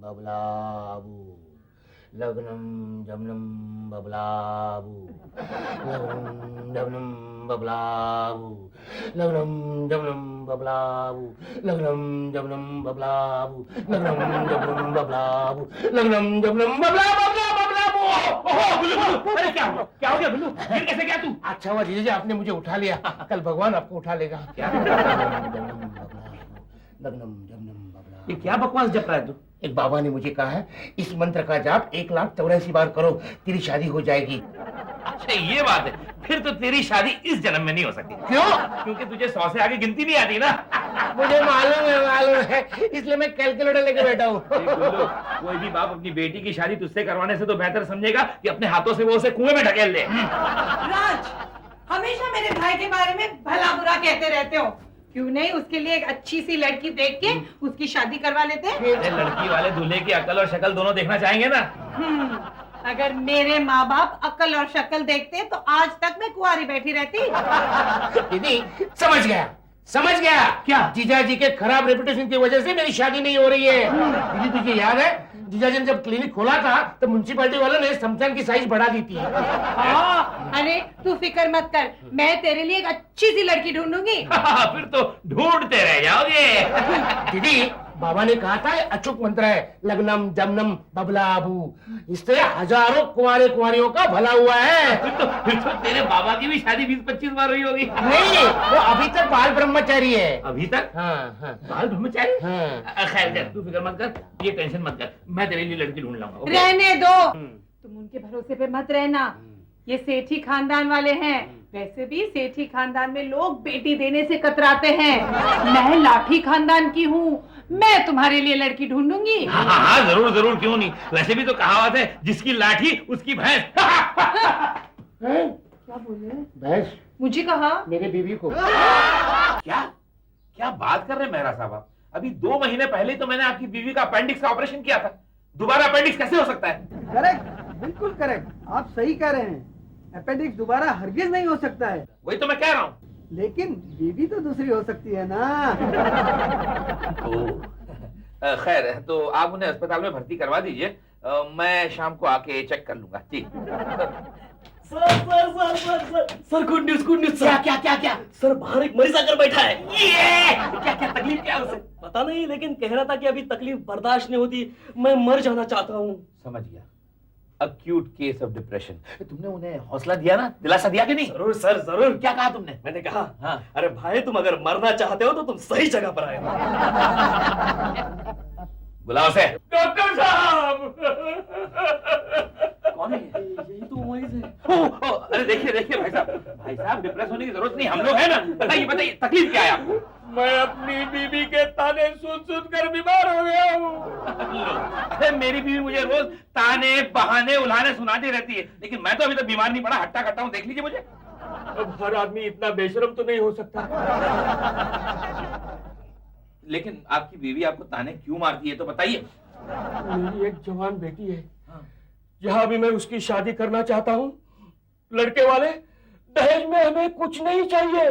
बबलाबू, लग्नम जमनम बबलाबू, लग्नम जमनम बबलाबू, लग्नम जमनम बबलाबू, लग्नम जमनम बबलाबू, लग्नम जमनम बबलाबू, लग्नम जमनम बबलाबू। अरे क्या हो गया बिल्लू? फिर कैसे क्या तू? अच्छा हुआ जीजा जी आपने मुझे उठा लिया, कल भगवान आपको उठा लेगा। क्या? लग्नम जमनम बबलाबू। ये क्या बकवास जप रहा है तू? एक बाबा ने मुझे कहा है इस मंत्र का जाप 1,84 बार करो, तेरी शादी हो जाएगी। अच्छा ये बात है, फिर तो तेरी शादी इस जन्म में नहीं हो सकती। क्यों? क्योंकि तुझे 100 से आगे गिनती नहीं आती ना। मुझे मालूम है, इसलिए मैं कैलकुलेटर लेके बैठा हूँ। कोई भी बाप अपनी बेटी की शादी तुझसे करवाने से तो बेहतर समझेगा कि अपने हाथों से वो उसे कुएं में ढकेल दे। राज, हमेशा मेरे भाई के बारे में भला बुरा कहते रहते हो, क्यों नहीं उसके लिए एक अच्छी सी लड़की देख के उसकी शादी करवा लेते? अरे लड़की वाले दूल्हे की अकल और शक्ल दोनों देखना चाहेंगे ना। अगर मेरे माँ बाप अकल और शक्ल देखते तो आज तक मैं कुंवारी बैठी रहती। दीदी समझ गया क्या? जीजा जी के खराब रेपुटेशन की वजह से मेरी शादी नहीं हो रही है। दीदी तुझे याद है जीजा जी ने जब क्लिनिक खोला था तो म्युनिसिपैलिटी वालों ने शमशान की साइज बढ़ा दी थी। अरे तू फिक्र मत कर, मैं तेरे लिए एक अच्छी सी लड़की ढूंढूंगी। फिर तो ढूंढते रह जाओगे। दीदी बाबा ने कहा था अचूक मंत्र है, लग्नम जमनम बबलाबू, इससे हजारों कुंवारे कुंवारियों का भला हुआ है। फिर तो तेरे बाबा की भी शादी 20-25 बार हुई होगी। नहीं, वो अभी तक बाल ब्रह्मचारी है। अभी तक? हाँ। बाल ब्रह्मचारी? हाँ। खैर तू फिक्र मत कर, ये टेंशन मत कर, मैं तेरे लिए लड़की ढूंढ लाऊंगा। रहने दो, तुम उनके भरोसे पे मत रहना, ये सेठी खानदान वाले हैं। वैसे भी सेठी खानदान में लोग बेटी देने से कतराते हैं। मैं लाठी खानदान की हूँ, मैं तुम्हारे लिए लड़की ढूंढूंगी। हाँ जरूर क्यों नहीं। वैसे भी तो कहावत है, जिसकी लाठी उसकी भैंस। क्या बोले? भैंस? मुझे कहा? मेरे बीवी को। क्या बात कर रहे हैं मेहरा साहब? अभी 2 महीने पहले तो मैंने आपकी बीवी का अपेंडिक्स का ऑपरेशन किया था, दोबारा अपेंडिक्स कैसे हो सकता है? करेक्ट, बिल्कुल करेक्ट, आप सही कह रहे हैं। अपेंडिक्स दोबारा हरगिज नहीं हो सकता है। वही तो मैं कह रहा हूँ। लेकिन बीवी तो दूसरी हो सकती है ना। खैर तो आप उन्हें अस्पताल में भर्ती करवा दीजिए, मैं शाम को आके चेक कर लूंगा। जी। Sir good news sir. क्या सर बाहर एक मरीज आकर बैठा है। क्या तकलीफ क्या है उसे? पता नहीं, लेकिन कह रहा था कि अभी तकलीफ बर्दाश्त नहीं होती, मैं मर जाना चाहता हूँ। समझ गया, अक्यूट केस ऑफ डिप्रेशन। तुमने उन्हें हौसला दिया ना, दिलासा दिया कि नहीं? जरूर सर जरूर। क्या कहा तुमने? मैंने कहा हाँ। अरे भाई तुम अगर मरना चाहते हो तो तुम सही जगह पर आए हो। बुलाओ से। डॉक्टर साहब। कौन है? यही तो मरीज है। अरे देखिए भाई साहब डिप्रेस होने की जरूरत नहीं, हम लोग हैं ना। बताइए तकलीफ क्या है आपको? मैं अपनी बीवी के ताने सुन कर बीमार हो गया हूँ। अरे मेरी बीवी मुझे रोज ताने बहाने उल्हाने सुनाती रहती है, लेकिन मैं तो अभी तक बीमार नहीं पड़ा, हट्टा कट्टा हूँ। देख लीजिए मुझे। अब हर आदमी इतना बेशरम तो नहीं हो सकता। लेकिन आपकी बीवी आपको ताने क्यों मारती है तो बताइए। मेरी एक जवान बेटी है, जहाँ भी मैं उसकी शादी करना चाहता हूँ, लड़के वाले दहेज में हमें कुछ नहीं चाहिए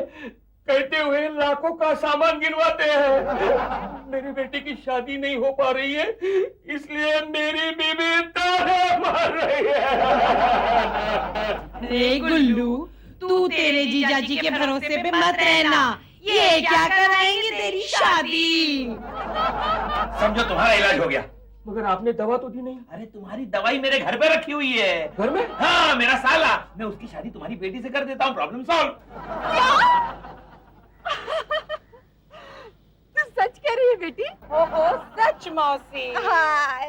कहते हुए लाखों का सामान गिनवाते हैं। मेरी बेटी की शादी नहीं हो पा रही है, इसलिए मेरी बीवी ताने मार रही है। अरे गुल्लू, तू तेरे जीजा जी के भरोसे पे मत रहना, ये क्या कराएंगे तेरी शादी। समझो तुम्हारा इलाज हो गया। मगर आपने दवा तो दी नहीं। अरे तुम्हारी दवाई मेरे घर पे रखी हुई है। घर में? हाँ, मेरा साला, मैं उसकी शादी तुम्हारी बेटी से कर देता हूँ, प्रॉब्लम सॉल्व। तू सच कह रही है बेटी? ओहो सच मौसी। हाय।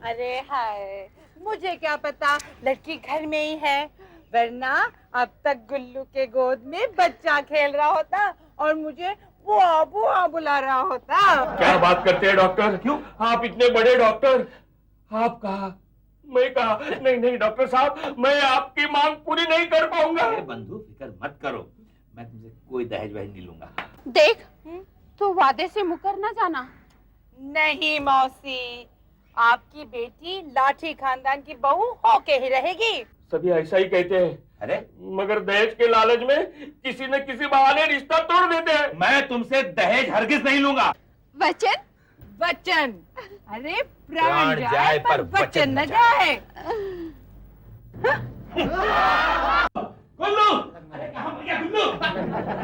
अरे हाय, मुझे क्या पता लड़की घर में ही है, वरना अब तक गुल्लू के गोद में बच्चा खेल रहा होता और मुझे बुआ बुला रहा होता। क्या बात करते हैं डॉक्टर? क्यों? आप इतने बड़े डॉक्टर। आप कहा, मैं कहा, नहीं डॉक्टर साहब, मैं आपकी मांग पूरी नहीं कर पाऊंगा। बंधु फिक्र मत करो, मैं तुमसे कोई दहेज वहेज नहीं लूंगा। देख, तो वादे से मुकर ना जाना। नहीं मौसी, आपकी बेटी लाठी खानदान की बहू होके ही रहेगी। सभी ऐसा ही कहते हैं। अरे मगर दहेज के लालच में किसी न किसी बहाने रिश्ता तोड़ देते हैं। मैं तुमसे दहेज हरगिज नहीं लूंगा। वचन? वचन। अरे प्राण प्राण जाए पर वचन न जाए। गुल्लू, अरे कहाँ पर गया गुल्लू?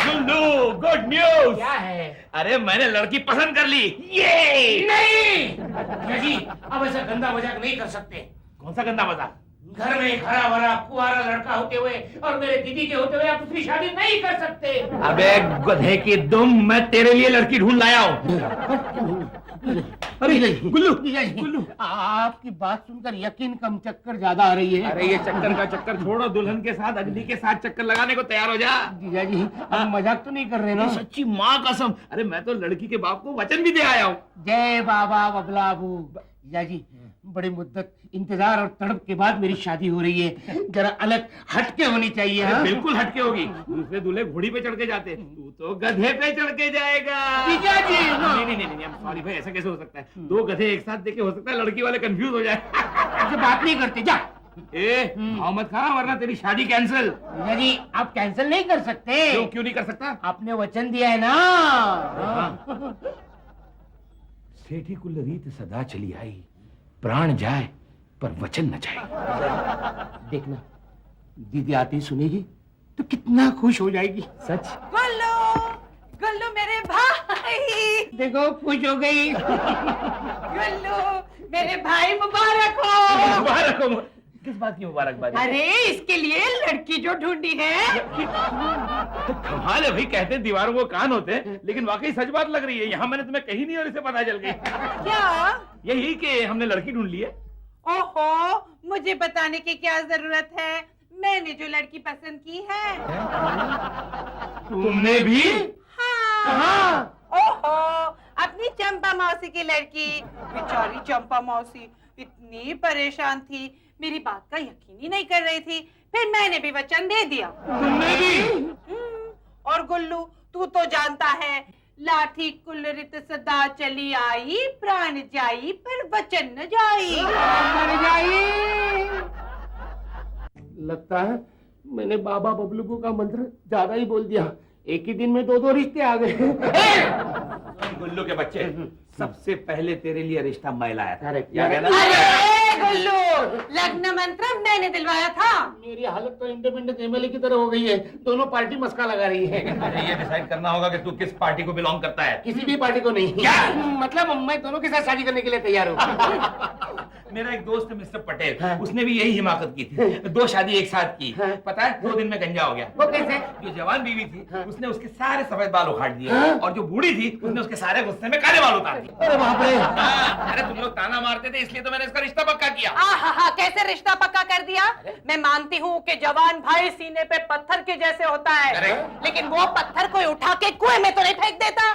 गुल्लू, गुड न्यूज। क्या है? अरे मैंने लड़की पसंद कर ली। ये नहीं जीजा जी, अब ऐसा गंदा मजाक नहीं कर सकते। कौन सा गंदा मजाक? घर में एक हरा भरा कुंवारा लड़का होते हुए और मेरे दीदी के होते हुए आप उसकी शादी नहीं कर सकते। अबे गधे की दुम, मैं तेरे लिए लड़की ढूंढ लाया हूँ। अरे नहीं गुल्लू, जीजा जी, गुल्लू आपकी बात सुनकर यकीन कम चक्कर ज्यादा आ रही है। अरे ये चक्कर का चक्कर छोड़ो, दुल्हन के साथ अग्नि के साथ चक्कर लगाने को तैयार हो जा। जीजा जी, आप मजाक तो नहीं कर रहे ना? सच्ची माँ कसम, अरे मैं तो लड़की के बाप को वचन भी दे आया हूँ। जय बाबा बबलाबू। जीजा जी, बड़ी मुद्दत इंतजार और तड़प के बाद मेरी शादी हो रही है, जरा अलग हटके होनी चाहिए। अरे हाँ? बिल्कुल हटके होगी। दूसरे दूल्हे घोड़ी पे चढ़ के जाते, तू तो गधे पे चढ़ के जाएगा। जीजा जी, नहीं नहीं नहीं, सॉरी भाई, ऐसा कैसे हो सकता है? दो गधे एक साथ देखे, हो सकता है लड़की वाले कंफ्यूज हो जाए। ऐसे बात नहीं करते, जा। भाव मत खा वरना तेरी शादी कैंसिल। जीजा जी, आप कैंसिल नहीं कर सकते। क्यों नहीं कर सकता? आपने वचन दिया है ना। सेठी कुल रीत सदा चली आई, प्राण जाए पर वचन न जाए। देखना, दीदी आती ही सुनेगी तो कितना खुश हो जाएगी। सच? गुल्लू, गुल्लू मेरे भाई। देखो खुश हो गई। गुल्लू मेरे भाई, मुबारक हो। मुबारक हो। किस बात की मुबारकबादी? अरे इसके लिए लड़की जो ढूंढी है। कमाल है भाई, कहते हैं दीवारों को कान होते हैं, लेकिन वाकई सच बात लग रही है। यहाँ मैंने तुम्हें कही नहीं और इसे पता चल गई। क्या? यही कि हमने लड़की ढूंढ ली है। ओहो, मुझे बताने की क्या जरूरत है? मैंने जो लड़की पसंद की है। तुमने भी? हाँ। ओहो, अपनी चंपा मौसी की लड़की। बेचारी चंपा मौसी इतनी परेशान थी, मेरी बात का यकीन ही नहीं कर रही थी। फिर मैंने भी वचन दे दिया। तुमने भी? और गुल्लू, तू तो जानता है, लाठी कुल्लरित सदा चली आई, प्राण जाई पर वचन न जाई। मर जाई। लगता है मैंने बाबा बबलू का मंत्र ज्यादा ही बोल दिया। एक ही दिन में दो रिश्ते आ गए। गुल्लू के बच्चे, सबसे पहले तेरे लिए रिश्ता मैं लाया था। अरे क्या कहना? अरे गुल्लू, लग्न मंत्र मैंने दिलवाया था। मेरी हालत तो इंडिपेंडेंट एमएलए की तरह हो गई है। दोनों पार्टी मस्का लगा रही है। अरे ये डिसाइड करना होगा कि तू किस पार्टी को बिलोंग करता है। किसी भी पार्टी को नहीं। क्या? मतलब मैं दोनों के साथ शादी करने के लिए तैयार हूँ। मेरा एक दोस्त है मिस्टर पटेल, हाँ। उसने भी यही हिमाकत की थी। दो शादी एक साथ की। हाँ। पता है 2 दिन में गंजा हो गया। वो कैसे? जो जवान बीवी थी, हाँ। उसने उसके सारे सफेद बाल उखाड़ दिए, हाँ। और जो बूढ़ी थी उसने उसके सारे गुस्से में काले बाल उतार दिए। अरे बाप रे। अरे तुम लोग ताना मारते थे, इसलिए तो मैंने इसका रिश्ता पक्का किया। आहा, कैसे रिश्ता पक्का कर दिया? मैं मानती हूँ कि जवान भाई सीने पे पत्थर के जैसे होता है, Correct. लेकिन वो पत्थर कोई उठा के कुएं में तो नहीं फेंक देता।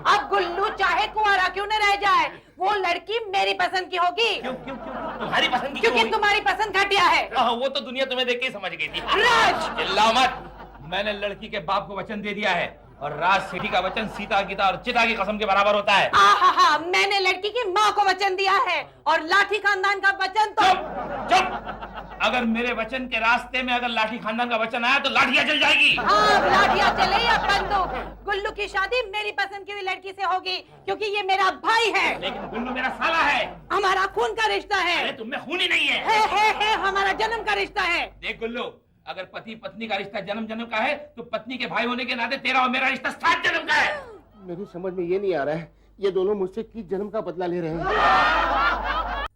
अब गुल्लू चाहे कुंवारा क्यों न रह जाए, वो लड़की मेरी पसंद की होगी। क्यों क्यों क्यों तुम्हारी पसंद की क्योंकि क्यों हुई? तुम्हारी पसंद घटिया है। वो तो दुनिया तुम्हें देख के ही समझ गई थी। राज! चिल्लाओ मत। मैंने लड़की के बाप को वचन दे दिया है, और राज सेठी का वचन सीता गीता और चिता की कसम के बराबर होता है। आहा, मैंने लड़की की माँ को वचन दिया है, और लाठी खानदान का वचन तो। चुप चुप। अगर मेरे वचन के रास्ते में अगर लाठी खानदान का वचन आया तो लाठियां चल जाएगी। हाँ, लाठियां चले या बंदूक, गुल्लू की शादी मेरी पसंद की हुई लड़की से होगी, क्योंकि ये मेरा भाई है। लेकिन गुल्लू मेरा साला है। हमारा खून का रिश्ता अरे है। तुम में खून ही नहीं है। है, हमारा जन्म का रिश्ता है। देख गुल्लू, अगर पति पत्नी का रिश्ता जन्म जन्म का है, तो पत्नी के भाई होने के नाते तेरा और मेरा रिश्ता 7 जन्म का है। मेरी समझ में ये नहीं आ रहा है, ये दोनों मुझसे किस जन्म का बदला ले रहे हैं।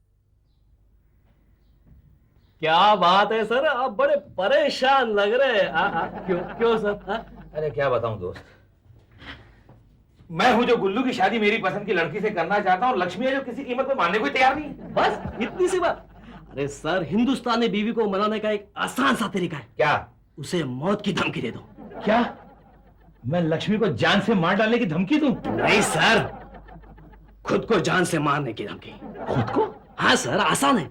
क्या बात है सर, आप बड़े परेशान लग रहे हैं। क्यों क्यों सर? अरे क्या बताऊं दोस्त, मैं हूं जो गुल्लू की शादी मेरी पसंद की लड़की से करना चाहता हूं, लक्ष्मी है जो किसी कीमत पर मानने को तैयार नहीं है। बस इतनी सी बात? अरे सर, हिंदुस्तानी बीवी को मनाने का एक आसान सा तरीका है। क्या? उसे मौत की धमकी दे दो। क्या? मैं लक्ष्मी को जान से मार डालने की धमकी दूं? नहीं सर, खुद को जान से मारने की धमकी। खुद को? हाँ सर, आसान है।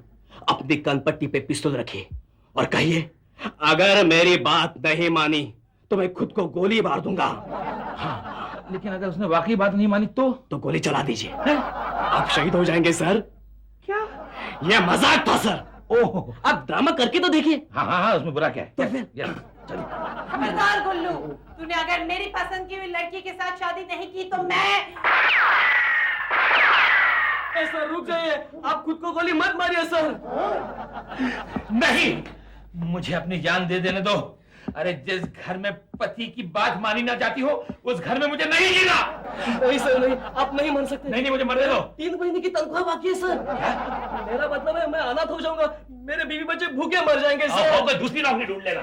अपनी कनपट्टी पे पिस्तौल रखिए और कहिए, अगर मेरी बात नहीं मानी तो मैं खुद को गोली मार दूंगा। हाँ, लेकिन अगर उसने वाकई बात नहीं मानी तो गोली चला दीजिए। आप शहीद हो जाएंगे सर। क्या? यह मजाक था सर। ओह, आप ड्रामा करके तो देखिए। हाँ, उसमें बुरा क्या है? तो फिर? चलिए। खबरदार गुल्लू, तूने अगर मेरी पसंद की हुई लड़की के साथ शादी नहीं की तो मैं सर रुक जाइए, आप खुद को गोली मत मारिए सर। नहीं, मुझे अपनी जान दे देने दो। अरे जिस घर में पति की बात मानी ना जाती हो, उस घर में मुझे नहीं जीना। नहीं सर नहीं, आप नहीं मान सकते। नहीं, मुझे मरने दो। 3 महीने की तनख्वाह बाकी है सर। मेरा मतलब है मैं अनाथ हो जाऊंगा, मेरे बीवी बच्चे भूखे मर जाएंगे सर। कोई दूसरी नौकरी ढूंढ लेना।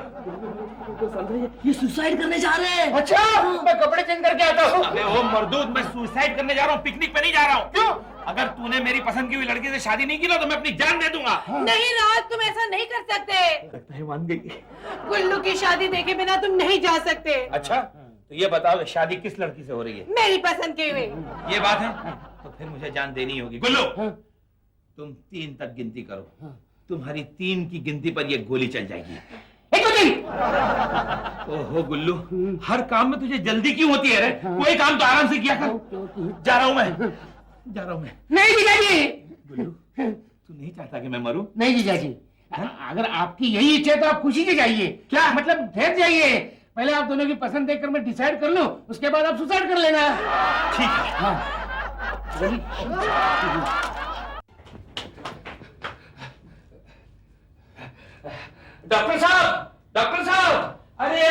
समझिए, ये सुसाइड करने जा रहे हैं। अच्छा, मैं कपड़े चेंज करके आता हूँ। अबे ओ मर्दूद, मैं सुसाइड करने जा रहा हूँ, पिकनिक पे नहीं जा रहा हूँ। क्यों? अगर तूने मेरी पसंद की हुई लड़की से शादी नहीं की ना, तो मैं अपनी जान दे दूंगा। नहीं राज, तुम ऐसा नहीं कर सकते। लगता है मान गई। गुल्लू की शादी देखे बिना तुम नहीं जा सकते। अच्छा, तो ये बताओ शादी किस लड़की से हो रही है? मेरी पसंद की हुई। ये बात है, तो फिर मुझे जान देनी होगी। गुल्लू, तुम 3 तक गिनती करो। तुम्हारी 3 की गिनती पर ये गोली चल जाएगी। ओहो गुल्लू, हर काम में तुझे जल्दी क्यों होती है रे? कोई काम तो आराम से किया कर। जा रहा हूं मैं। नहीं जीजाजी। गुल्लू, तू नहीं चाहता कि मैं मरूं? नहीं जीजाजी, अगर आपकी यही इच्छा है तो आप खुशी से जाइए। क्या मतलब, ठहर जाइए। पहले आप दोनों की पसंद देखकर मैं डिसाइड कर लूं, उसके बाद आप सुसाइड कर लेना। ठीक है। हाँ। डॉक्टर साहब, अरे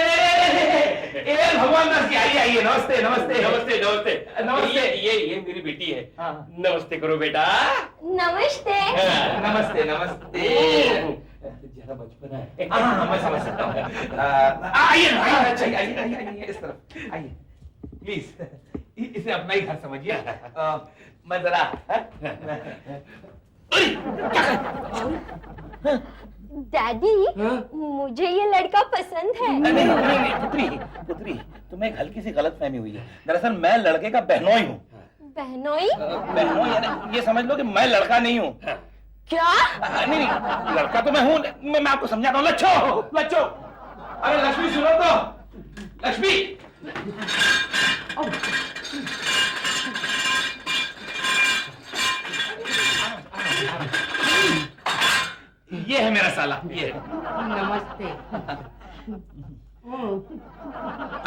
भगवान दास जी, आइए। नमस्ते। ये मेरी बेटी है। नमस्ते करो बेटा। नमस्ते। नमस्ते। जरा बचपना है। हाँ, मैं समझ सकता हूँ। आइए इस तरफ आइए प्लीज। इसे अपना ही घर समझिए। मैं जरा डैडी, मुझे ये लड़का पसंद है। नहीं, पुत्री, तुम्हें एक हल्की सी गलतफहमी हुई है। दरअसल मैं लड़के का बहनोई हूँ। बहनोई? बहनोई यानी ये समझ लो कि मैं लड़का नहीं हूँ। क्या? नहीं, लड़का तो मैं हूँ। मैं आपको समझाता हूँ। लच्छो, अरे लक्ष्मी सुनो तो। लक्ष्मी, ये है मेरा साला। ये नमस्ते।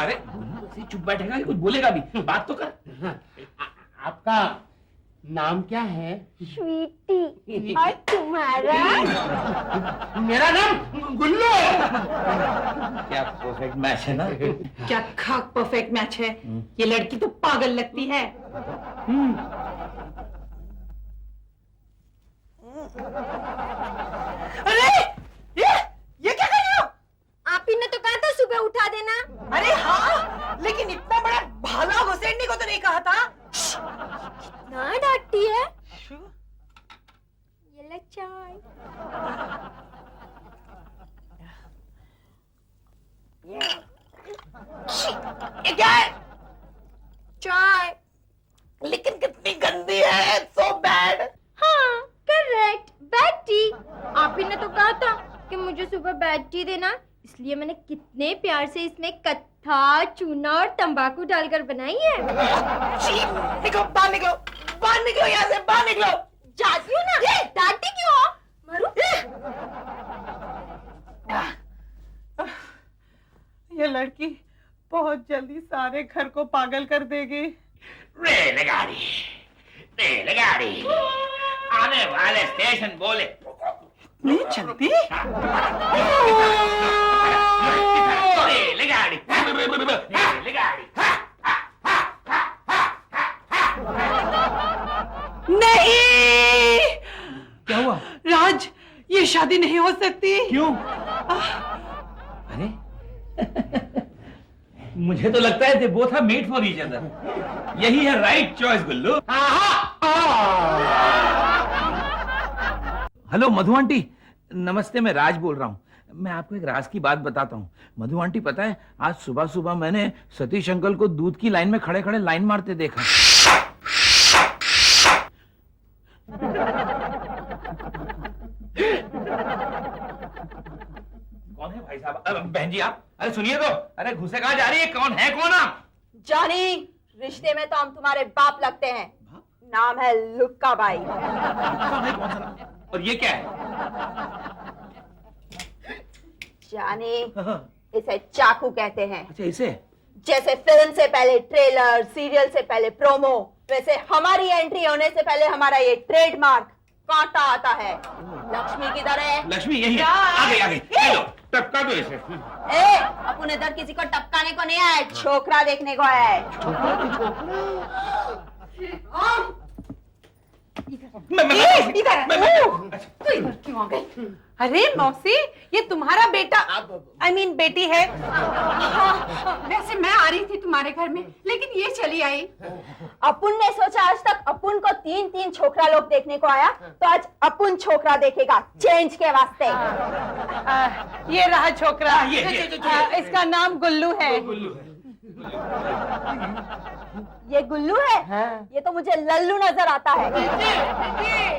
अरे चुप बैठेगा कि कुछ बोलेगा भी? बात तो कर। आपका नाम क्या है? स्वीटी। और तुम्हारा? मेरा नाम गुल्लू। क्या परफेक्ट मैच है ना? क्या खाक परफेक्ट मैच है। ये लड़की तो पागल लगती है। अरे ये क्या कर रहे हो? आप ही ने तो कहा था सुबह उठा देना। अरे हाँ, लेकिन इतना बड़ा भाला घुसेड़ने को तो नहीं कहा था। ना डांटती है। ये ले चाय। ये क्या है? चाय। लेकिन कितनी गंदी है। So bad. हाँ, करेक्ट, बैड टी। आप ही ने तो कहा था कि मुझे सुबह बैड टी देना, इसलिए मैंने कितने प्यार से इसमें कत्था, चूना और तंबाकू डालकर बनाई है। निकलो, बाहर निकलो यहाँ से, बाहर निकलो। जाती हूँ ना। डांटती क्यों हो? मारू? ये लड़की बहुत जल्दी सारे घर को पागल कर देगी। रेलगाड़ी आने वाले स्टेशन बोले नहीं चलती। रेलगाड़ी। नहीं, क्या हुआ? राज, ये शादी नहीं हो सकती। क्यों? अरे मुझे तो लगता है they both are made for each other. यही है राइट चॉइस गुल्लू। हेलो मधु आंटी, नमस्ते। मैं राज बोल रहा हूँ। मैं आपको एक राज की बात बताता हूँ। मधु आंटी, पता है आज सुबह सुबह मैंने सतीश अंकल को दूध की लाइन में खड़े खड़े लाइन मारते देखा। कौन है भाई साहब? बहन जी आप, अरे सुनिए तो। अरे घुसे कहाँ जा रही है? कौन है? कौन आप? जानी, रिश्ते में तो हम तुम्हारे बाप लगते हैं। नाम है लुक्का बाई। और ये क्या है? जानी, इसे चाकू कहते हैं। अच्छा, इसे? जैसे फिल्म से पहले ट्रेलर, सीरियल से पहले प्रोमो, वैसे हमारी एंट्री होने से पहले हमारा ये ट्रेडमार्क कांटा आता है। लक्ष्मी किधर है? लक्ष्मी यही है, आ गई आ गई। चलो टपका दो इसे। ए, अपन इधर किसी को टपकाने को नहीं आया, छोकरा देखने को आया है। तो इधर क्यों आ गई? अरे मौसी, ये तुम्हारा बेटा I mean बेटी है। हाँ, वैसे मैं आ रही थी तुम्हारे घर में, लेकिन ये चली आई। अपुन ने सोचा आज तक अपुन को 3-3 छोकरा लोग देखने को आया, तो आज अपुन छोकरा देखेगा चेंज के वास्ते। ये रहा छोकरा। ये। इसका नाम गुल्लू है। ये गुल्लू है? ये तो मुझे लल्लू नजर आता है।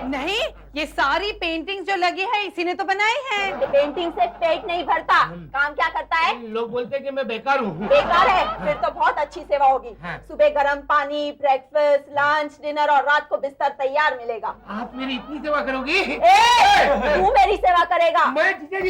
नहीं, ये सारी पेंटिंग्स जो लगी है इसी ने तो बनाई है। पेंटिंग से पेट नहीं भरता, काम क्या करता है? लोग बोलते हैं कि मैं बेकार हूँ। बेकार है? फिर तो बहुत अच्छी सेवा होगी। सुबह गर्म पानी, ब्रेकफास्ट, लंच, डिनर और रात को बिस्तर तैयार मिलेगा। आप मेरी इतनी सेवा करोगी? तू मेरी सेवा करेगा? मैं जीजा जी।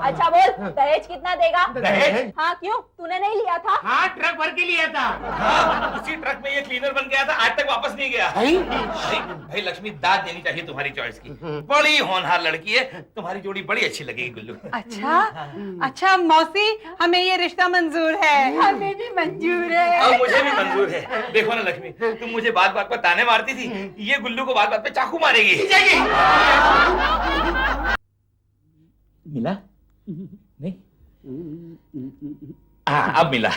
अच्छा बोल, दहेज कितना देगा? दहेज? हाँ, क्यों? तूने नहीं लिया था? हाँ, ट्रक भर के लिया था। हाँ, उसी ट्रक में ये क्लीनर बन गया था, आज तक वापस नहीं गया। भाई लक्ष्मी, दाद देनी चाहिए तुम्हारी चॉइस की। बड़ी होनहार लड़की है, तुम्हारी जोड़ी बड़ी अच्छी लगेगी गुल्लू। अच्छा मौसी, हमें ये रिश्ता मंजूर है। हमें भी मंजूर है। और मुझे भी मंजूर है। देखो ना लक्ष्मी, तुम मुझे बात बात पर ताने मारती थी, ये गुल्लू को बात बात पे चाकू मारेगी। मिला? नहीं? हाँ, अब मिला।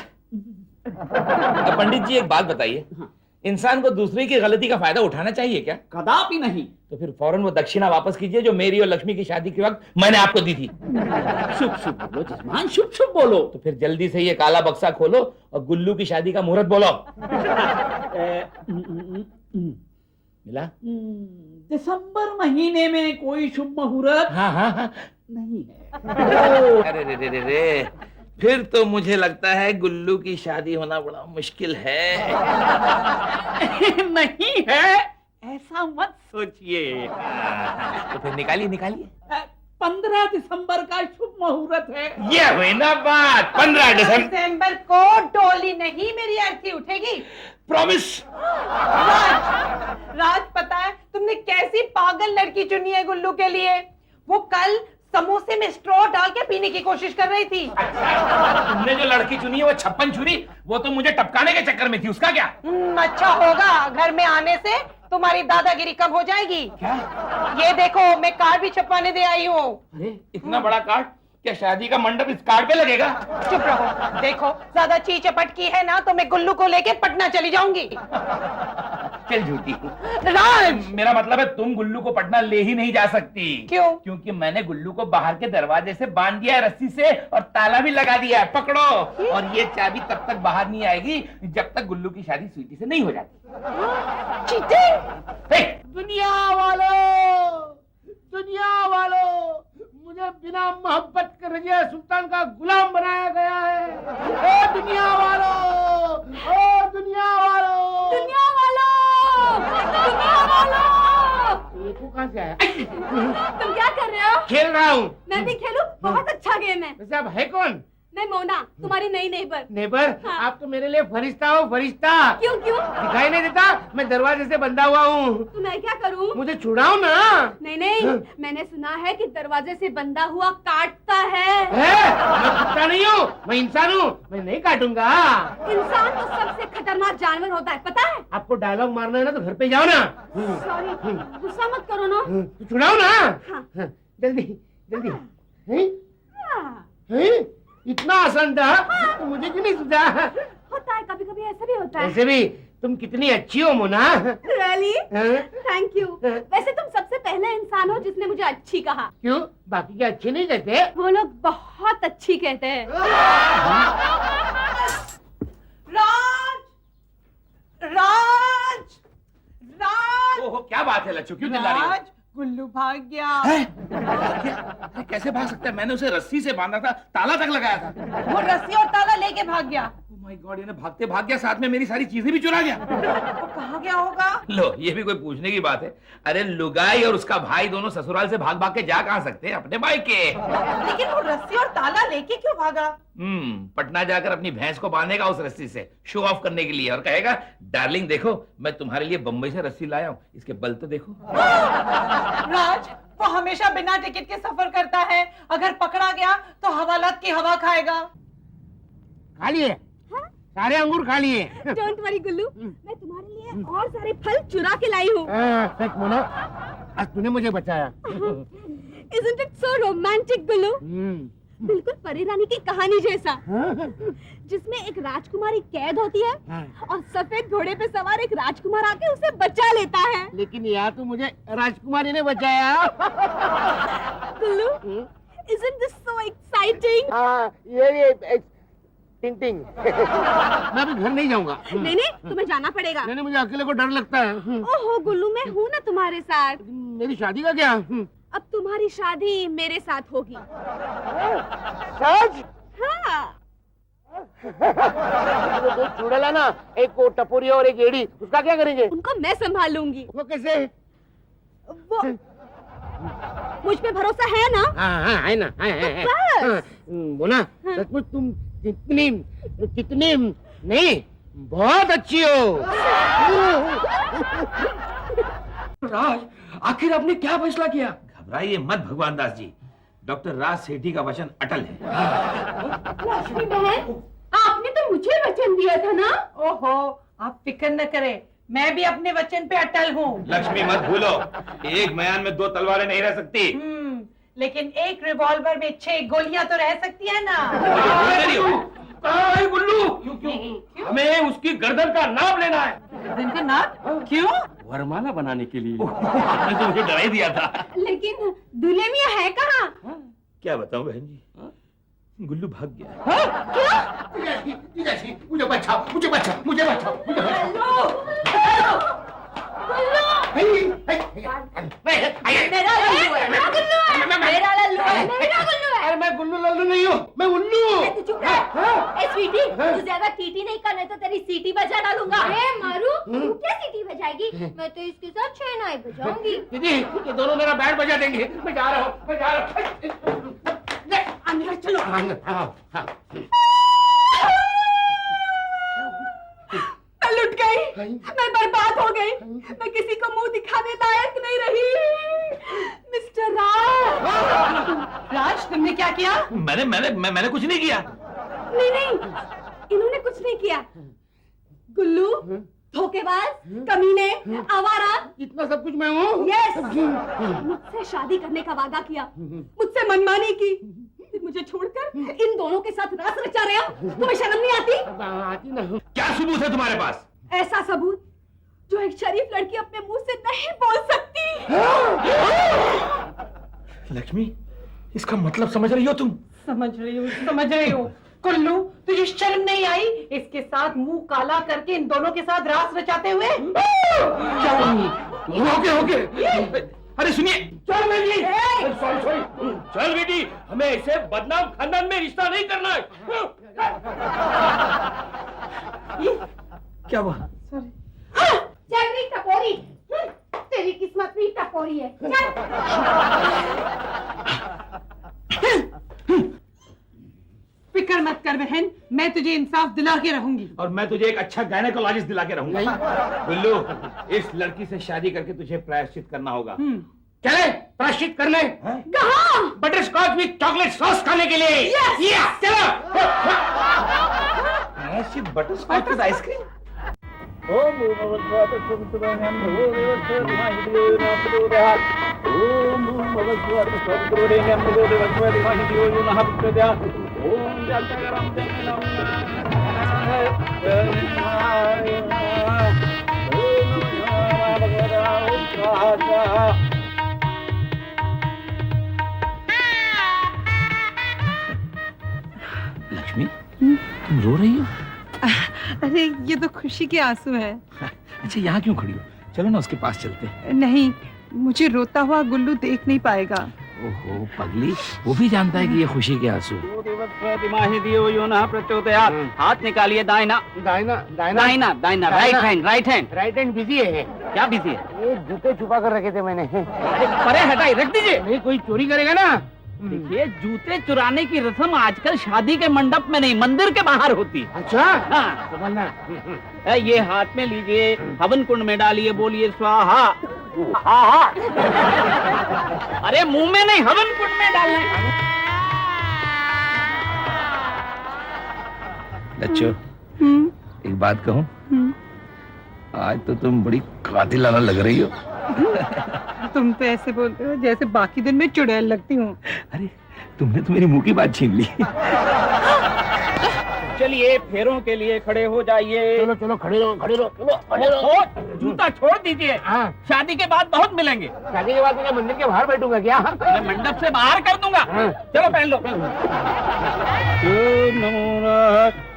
अब पंडित जी एक बात बताइए, इंसान को दूसरे की गलती का फायदा उठाना चाहिए क्या? कदापि नहीं। तो फिर फौरन वो दक्षिणा वापस कीजिए जो मेरी और लक्ष्मी की शादी के वक्त मैंने आपको दी थी। शुभ शुभ बोलो जजमान, शुभ शुभ बोलो। तो फिर जल्दी से ये काला बक्सा खोलो और गुल्लू की शादी का मुहूर्त बोलो। मिला? दिसंबर महीने में कोई शुभ मुहूर्त हाँ हाँ हाँ। नहीं है। अरे रे रे रे रे, फिर तो मुझे लगता है गुल्लू की शादी होना बड़ा मुश्किल है। नहीं है, ऐसा मत सोचिए। तो फिर निकालिए निकालिए। 15 दिसंबर का शुभ मुहूर्त है। ये हुई ना बात, 15 दिसंबर को डोली नहीं, मेरी अर्थी उठेगी। प्रॉमिस। राज, पता है तुमने कैसी पागल लड़की चुनी है गुल्लू के लिए? वो कल समोसे में स्ट्रॉ डाल के पीने की कोशिश कर रही थी। तुमने जो लड़की चुनी है वो 56 छुरी, वो तो मुझे टपकाने के चक्कर में थी, उसका क्या? अच्छा होगा, घर में आने से तुम्हारी दादागिरी कम हो जाएगी। क्या? ये देखो, मैं कार्ड भी छपवाने दे आई हूँ। अरे इतना बड़ा कार्ड, क्या शादी का मंडप इस कार्ड पे लगेगा? चुप रहो। देखो, ज्यादा ची चपट की है ना तो मैं गुल्लू को लेके पटना चली जाऊंगी। चल झूठी। राज, मेरा मतलब है तुम गुल्लू को पटना ले ही नहीं जा सकती। क्यों? क्योंकि मैंने गुल्लू को बाहर के दरवाजे से बांध दिया है रस्सी से और ताला भी लगा दिया है, पकड़ो। और ये चाबी तब तक बाहर नहीं आएगी जब तक गुल्लू की शादी स्वीटी से नहीं हो जाती। चीटिंग! दुनिया वालों, मुझे बिना मोहब्बत के रजिया सुल्तान का गुलाम बनाया गया है। ओ दुनिया वालों, ओ दुनिया वालों, दुनिया वालों, दुनिया वालों, ये कहाँ से आया? तुम क्या कर रहे हो? खेल रहा हूँ। मैं भी खेलूं? बहुत अच्छा गेम है। वैसे आप है कौन? मैं मोना, तुम्हारी नई नेबर। नेबर? हाँ। आप तो मेरे लिए फरिश्ता हो, फरिश्ता। क्यों क्यों? दिखाई नहीं देता? मैं दरवाजे से बंधा हुआ हूँ। तो मैं क्या करूं? मुझे छुड़ाओ ना। नहीं नहीं, मैंने सुना है कि दरवाजे से बंधा हुआ काटता है। मैं कुत्ता नहीं हूँ, मैं इंसान हूँ, मैं नहीं काटूंगा। इंसान तो सबसे खतरनाक जानवर होता है, पता है? आपको डायलॉग मारना है ना तो घर पे जाओ ना। सॉरी, गुस्सा मत करो ना। तो छुड़ाओ ना। हाँ। जल्दी जल्दी। हैं? हाँ। हैं? इतना आसान था तो मुझे क्यों नहीं सुझा? होता है, कभी कभी ऐसा भी होता है। ऐसे भी तुम कितनी अच्छी हो मोना। रियली? हाँ? Thank you. वैसे तुम सबसे पहले इंसान हो जिसने मुझे अच्छी कहा। क्यों, बाकी के अच्छे नहीं कहते? वो लोग बहुत अच्छी कहते हैं। राज! राज! राज! ओहो, क्या बात है लच्छू, क्यों चिल्ला रही हो? राज, गुल्लू भाग गया। अरे कैसे भाग सकता है? मैंने उसे रस्सी से बांधा था, ताला तक लगाया था। वो रस्सी और ताला लेके भाग गया। माय गॉड, ये भागते भाग गया, साथ में मेरी सारी चीजें भी चुरा गया। वो कहाँ गया होगा? लो, ये भी कोई पूछने की बात है? अरे लुगाई और उसका भाई दोनों ससुराल से भाग भाग के जा कहाँ सकते हैं? अपने भाई के। लेकिन वो रस्सी और ताला लेके क्यों भागा? पटना जाकर अपनी भैंस को बांधेगा उस रस्सी से, शो ऑफ करने के लिए, और कहेगा डार्लिंग देखो मैं तुम्हारे लिए बंबई से रस्सी लाया हूँ, इसके बल तो देखो। राज, वो हमेशा बिना टिकट के सफर करता है, अगर पकड़ा गया तो हवालात की हवा खाएगा। खा लिए? सारे अंगूर खा लिए? डोंट वरी गुल्लू, मैं तुम्हारे लिए और सारे फल चुरा के लाई हूँ। सच मोना, आज तूने मुझे बचाया। Isn't it so romantic, गुल्लू? बिल्कुल परी रानी की कहानी जैसा, जिसमें एक राजकुमारी कैद होती है और सफेद घोड़े पे सवार एक राजकुमार आके उसे बचा लेता है। लेकिन यहाँ तो मुझे राजकुमारी ने बचाया। गुल्लू, isn't this so exciting? ये टिंग टिंग। मैं अभी घर नहीं जाऊंगा। नहीं नहीं, तुम्हें जाना पड़ेगा। नहीं, मुझे अकेले को डर लगता है। ओहो गुल्लू, मैं हूँ ना तुम्हारे साथ। मेरी शादी का क्या? अब तुम्हारी शादी मेरे साथ होगी। सच? हाँ। दो चूड़ेला ना, एक को टपोरी और एक एड़ी, उसका क्या करेंगे? उनको मैं संभाल लूंगी। वो कैसे? वो मुझ पे भरोसा है ना? हाँ है ना, है। बस। बोला सचमुच तुम कितनी नहीं बहुत अच्छी हो। राज, आखिर आपने क्या फैसला किया? घबराइए मत भगवान दास जी, डॉक्टर राज सेठी का वचन अटल है। लक्ष्मी बहन, आपने तो मुझे वचन दिया था ना? ओहो, आप फिक्र न करें, मैं भी अपने वचन पे अटल हूँ। लक्ष्मी मत भूलो, एक म्यान में दो तलवारें नहीं रह सकती। लेकिन एक रिवॉल्वर में 6 गोलियां तो रह सकती है ना। कहाँ है गुल्लू? क्यों? हमें उसकी गर्दन का नाप लेना है। गर्दन का नाप? क्यों? वरमाला बनाने के लिए। आपने तो मुझे डरा ही दिया था। लेकिन दूल्हे मियां है कहाँ? क्या बताऊं बहन जी, गुल्लू भाग गया। मुझे बचाओ, मुझे बचाओ, मुझे बचाओ, मुझे बचाओ। मेरा लल्लू है, मेरा गुल्लू है, मेरा लल्लू है, मेरा गुल्लू है। अरे मैं गुल्लू लल्लू नहीं हूँ, मैं उल्लू। तू चुप रह। ए स्वीटी, तू ज्यादा टीटी नहीं करने तो तेरी सीटी बजा डालूंगा। अरे मारू, तू क्या सीटी बजाएगी? मैं तो इसके साथ शहनाई बजाऊंगी। दीदी, ये दोनों मेरा बैंड बजा देंगे। मैं जा रहा हूँ, मैं जा रहा हूँ। अंदर चलो। हाँ। मैं लुट गई, मैं बर्बाद हो गई, मैं किसी को मुंह दिखाने लायक नहीं रही। मिस्टर राज। राज, तुमने क्या किया? मैंने कुछ नहीं किया। नहीं, इन्होंने कुछ नहीं किया। गुल्लू, धोखेबाज, कमीने, आवारा, इतना सब कुछ मैं हूँ? यस। मुझसे शादी करने का वादा किया, मुझसे मनमानी की, फिर मुझे छोड़कर इन दोनों के साथ रास रचा रहे हो। तुम्हें शर्म नहीं आती? आती ना। क्या सबूत है तुम्हारे पास? ऐसा सबूत जो एक शरीफ लड़की अपने मुंह से नहीं बोल सकती। लक्ष्मी, इसका मतलब समझ रही हो तुम? समझ रही हूँ। कुल्लू, तुझे शर्म नहीं आई इसके साथ मुंह काला करके इन दोनों के साथ रास रचाते हुए? होके। अरे सुनिए, चल बेटी, चल बेटी, हमें ऐसे बदनाम खानदान में रिश्ता नहीं करना है। क्या हुआ? चल टपोरी, तेरी किस्मत भी टपोरी है। फिक्र मत कर बहन, मैं तुझे इंसाफ दिला के रहूंगी। और मैं तुझे एक अच्छा गायनेकोलॉजिस्ट दिला के रहूंगा। गुल्लू, इस लड़की से शादी करके तुझे प्रायश्चित करना होगा। चले प्रायश्चित करने? कहाँ? Butterscotch with chocolate sauce खाने के लिए। Yes! चलो। प्रायश्चित butterscotch with ice cream? Lakshmi, तुम रो रही हो? अरे ये तो खुशी के आंसू है। अच्छा, यहाँ क्यों खड़ी हो? चलो ना उसके पास चलते हैं। नहीं, मुझे रोता हुआ गुल्लू देख नहीं पाएगा। ओहो पगली, वो भी जानता है कि ये खुशी के आंसू। प्रतिमाहि धियो यो नः प्रचोदयात्। हाथ निकालिए दाहिना दाहिना दाहिना दाहिना दाहिना right hand right hand. Right hand busy है। क्या बिजी है? ये जूते छुपा कर रखे थे मैंने। परे हटाई रख दीजिए। नहीं कोई चोरी करेगा ना। देखिए जूते चुराने की रस्म आजकल शादी के मंडप में नहीं मंदिर के बाहर होती है। अच्छा हाँ। समझना। ये हाथ में लीजिए, हवन कुंड में डालिए, बोलिए स्वाहा। अरे मुंह में नहीं, हवन कुंड में डालना है। लच्छो, एक बात कहूँ, आज तो तुम बड़ी कातिलाना लग रही हो। तुम तो ऐसे बोलते हो जैसे बाकी दिन में चुड़ैल लगती हूँ। अरे तुमने तो मेरी मुंह की बात छीन ली। चलिए फेरों के लिए खड़े हो जाइए। चलो चलो खड़े रहो खड़े रहो चलो खड़े रहो। जूता छोड़ दीजिए। हाँ। शादी के बाद बहुत मिलेंगे। शादी के बाद मैं मंदिर के बाहर बैठूंगा क्या? मैं मंडप से बाहर कर दूंगा। हाँ। चलो पहन लो। ओम नमो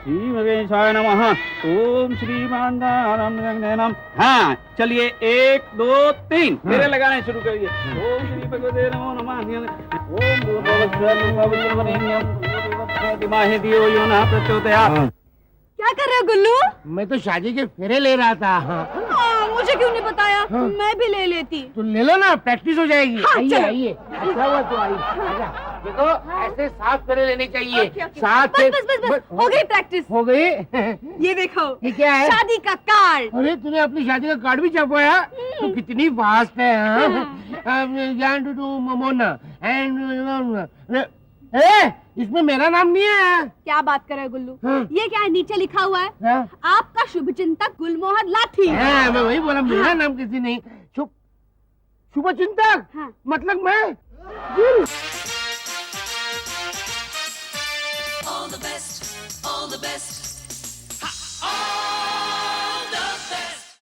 श्री महेशाय नमः। ओम श्रीमान नमः। हाँ चलिए 1 2 3 फेरे लगाने शुरू करिए। ओम श्री भगवते नमो नमः। ओम प्रतिमाहि धियो यो नः प्रचोदयात्। क्या कर रहे हो गुल्लू? मैं तो शादी के फेरे ले रहा था। मुझे क्यों नहीं बताया? हाँ। मैं भी ले लेती। तो ले लो ना, प्रैक्टिस हो जाएगी। हाँ, आइए चलो। आइए। अच्छा हुआ तो आई। आजा। देखो ऐसे 7 फेरे लेने चाहिए। Okay, okay. 7 बस बस बस बस हो गई प्रैक्टिस। हो गई। ये देखो ये क्या है? शादी का कार्ड। अरे तूने अपनी शादी का कार्ड भी छपवाया? तो कितनी फास्ट है। मोना एंड इसमें मेरा नाम नहीं है। क्या बात कर रहे हो गुल्लू? हाँ। ये क्या है? नीचे लिखा हुआ है हाँ। आपका शुभ चिंतक गुलमोहर लाठी। हाँ, मैं वही बोला, मेरा नाम किसी नहीं। शुभ चिंतक। हाँ। मतलब मैं All the best, all the best.